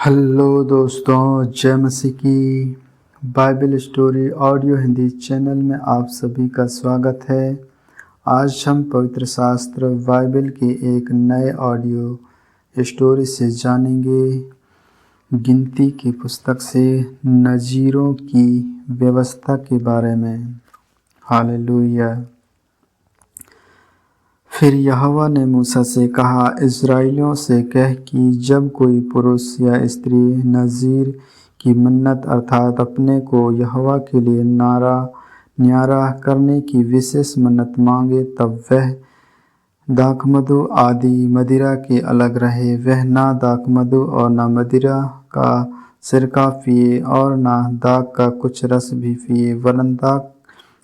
Hello दोस्तों, जय मसीह की। Bible story audio Hindi channel में आप सभी का स्वागत है। आज हम पवित्र शास्त्र बाइबल के एक नए ऑडियो स्टोरी से जानेंगे। गिनती की पुस्तक से नजीरों की व्यवस्था के बारे में। हालेलुया। फिर यहोवा ने मूसा से कहा, इस्राएलियों से कह कि जब कोई पुरुष या स्त्री नज़ीर की मन्नत अर्थात अपने को यहोवा के लिए न्यारा करने की विशेष मन्नत मांगे, तब वह दाखमधु आदि मदिरा के अलग रहे। वह ना दाखमधु और ना मदिरा का सिरका पिए और ना दाख का कुछ रस भी पिए, वरन दाख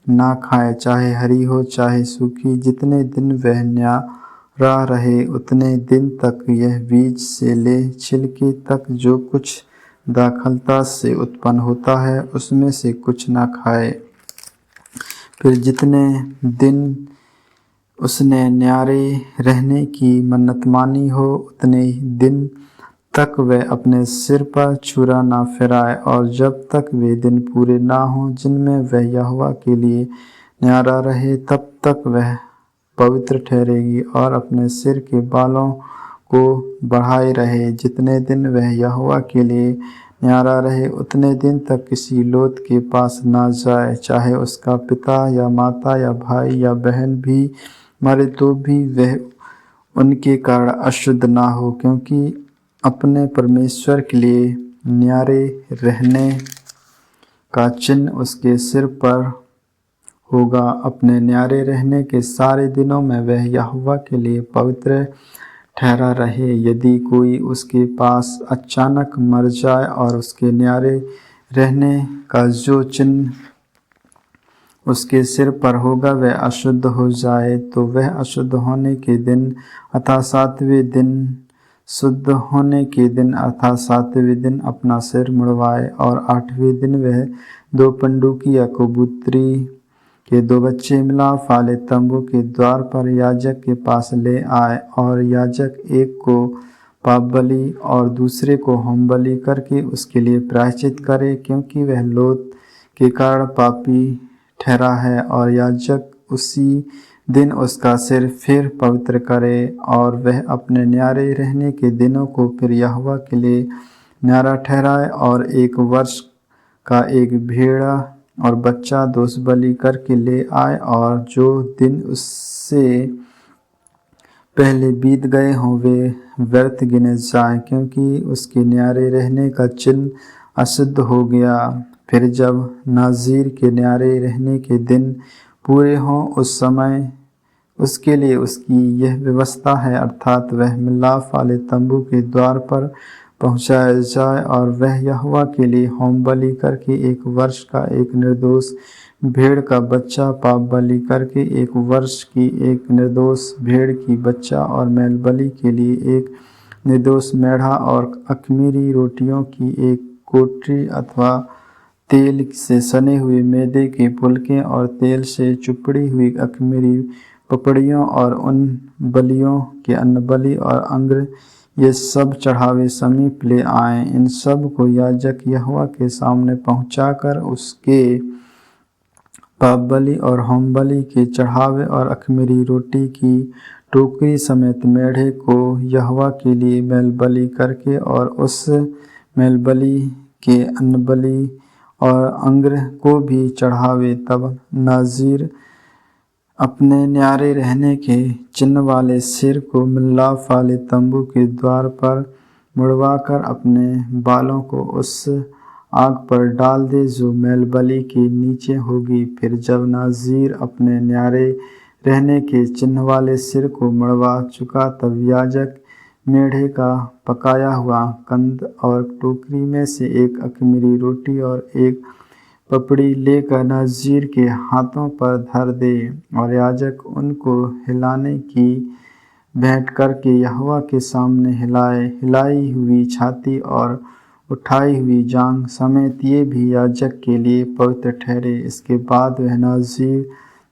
ना खाए, चाहे हरी हो चाहे सूखी। जितने दिन वह न्यारा रहे उतने दिन तक यह बीज से ले छिलके तक जो कुछ दाखलता से उत्पन्न होता है उसमें से कुछ ना खाए। फिर जितने दिन उसने न्यारे रहने की मन्नत मानी हो उतने दिन तक वह अपने सिर पर छुरा ना फिराए, और जब तक वे दिन पूरे ना हों जिनमें वह यहोवा के लिए न्यारा रहे, तब तक वह पवित्र ठहरेगी और अपने सिर के बालों को बढ़ाए रहे। जितने दिन वह यहोवा के लिए न्यारा रहे उतने दिन तक किसी लोथ के पास ना जाए, चाहे उसका पिता या माता या भाई या बहन भी मरे तो भी वह उनके कारण अशुद्ध ना हो, क्योंकि अपने परमेश्वर के लिए न्यारे रहने का चिन्ह उसके सिर पर होगा। अपने न्यारे रहने के सारे दिनों में वह यहोवा के लिए पवित्र ठहरा रहे। यदि कोई उसके पास अचानक मर जाए और उसके न्यारे रहने का जो चिन्ह उसके सिर पर होगा वह अशुद्ध हो जाए, तो वह अशुद्ध होने के दिन अर्थात सातवें दिन शुद्ध होने के दिन अर्थात सातवें दिन अपना सिर मुड़वाए, और आठवें दिन वह 2 पंडुकी या कबूतरी के 2 बच्चे मिलाप वाले तंबू के द्वार पर याजक के पास ले आए, और याजक एक को पाप बलि और दूसरे को होम बलि करके उसके लिए प्रायश्चित करे, क्योंकि वह लोथ के कारण पापी ठहरा है। और याजक उसी दिन उसका सिर फिर पवित्र करे, और वह अपने न्यारे रहने के दिनों को फिर यहोवा के लिए न्यारा ठहराए, और 1 वर्ष का एक भेड़ा और बच्चा दोष बलि करके ले आए, और जो दिन उससे पहले बीत गए हों वे व्यर्थ गिने जाएं, क्योंकि उसके न्यारे रहने का चिन्ह अशुद्ध हो गया। फिर जब नाज़ीर के न्यारे रहने के दिन पूरे हों उस समय उसके लिए उसकी यह व्यवस्था है, अर्थात वह मिलाप वाले तंबू के द्वार पर पहुँचाया जाए, और वह यहोवा के लिए होम बलि करके 1 वर्ष का एक निर्दोष भेड़ का बच्चा, पाप बलि करके 1 वर्ष की एक निर्दोष भेड़ की बच्चा, और मेल बलि के लिए एक निर्दोष मेढ़ा, और अख़मीरी रोटियों की 1 कोटरी अथवा तेल से सने हुए मैदे के फुलके और तेल से चुपड़ी हुई अख़मीरी पपड़ियों, और उन बलियों के अन्नबलि और अंग्र ये सब चढ़ावे समीप ले आए। इन सब को याजक यहोवा के सामने पहुंचाकर उसके पाप बलि और होम बलि के चढ़ावे और अख़मीरी रोटी की टोकरी समेत मेढ़े को यहोवा के लिए मेल बलि करके, और उस मेल बलि के अन्नबलि और अंग्र को भी चढ़ावे। तब नाज़ीर अपने न्यारे रहने के चिन्ह वाले सिर को मिलाप वाले तंबू के द्वार पर मुड़वाकर अपने बालों को उस आग पर डाल दे जो मेल बलि के नीचे होगी। फिर जब नाज़ीर अपने न्यारे रहने के चिन्ह वाले सिर को मुड़वा चुका, तब याजक मेढ़े का पकाया हुआ कंद और टोकरी में से 1 अख़मीरी रोटी और 1 पपड़ी लेकर नाज़ीर के हाथों पर धर दे, और याजक उनको हिलाने की भेंट करके यहोवा के सामने हिलाए। हिलाई हुई छाती और उठाई हुई जांघ समेत ये भी याजक के लिए पवित्र ठहरे। इसके बाद वह नाज़ीर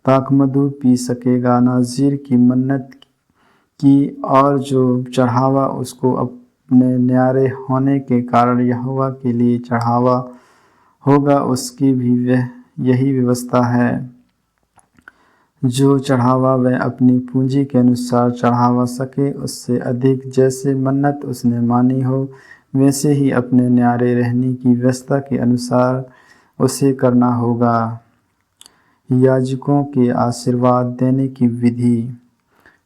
दाखमधु पी सकेगा। नाज़ीर की मन्नत की और जो चढ़ावा उसको अपने न्यारे होने के कारण यहोवा के लिए चढ़ावा होगा, उसकी भी यही व्यवस्था है। जो चढ़ावा वह अपनी पूंजी के अनुसार चढ़ावा सके, उससे अधिक जैसे मन्नत उसने मानी हो, वैसे ही अपने न्यारे रहने की व्यवस्था के अनुसार उसे करना होगा। याजकों के आशीर्वाद देने की विधि।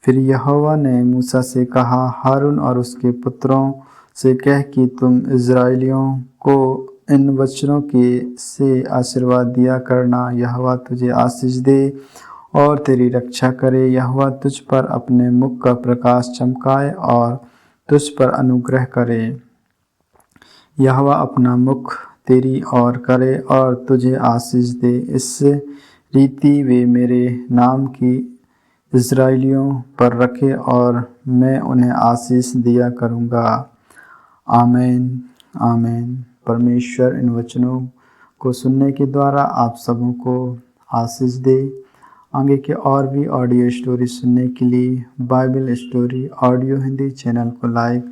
फिर यहोवा ने मूसा से कहा, हारून और उसके पुत्रों से कह कि तुम इज़राइलियों को इन वचनों के से आशीर्वाद दिया करना, यहोवा तुझे आशीष दे और तेरी रक्षा करे। यहोवा तुझ पर अपने मुख का प्रकाश चमकाए और तुझ पर अनुग्रह करे। यहोवा अपना मुख तेरी ओर करे और तुझे आशीष दे। इस रीति वे मेरे नाम की इज़राइलियों पर रखे और मैं उन्हें आशीष दिया करूँगा। आमीन आमीन। परमेश्वर इन वचनों को सुनने के द्वारा आप सबों को आशीष दे। आगे के और भी ऑडियो स्टोरी सुनने के लिए Bible story audio Hindi channel को लाइक,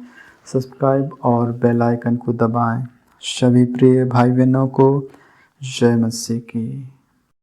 सब्सक्राइब और बेल आइकन को दबाएं। सभी प्रिय भाई बहनों को जय मसीह की।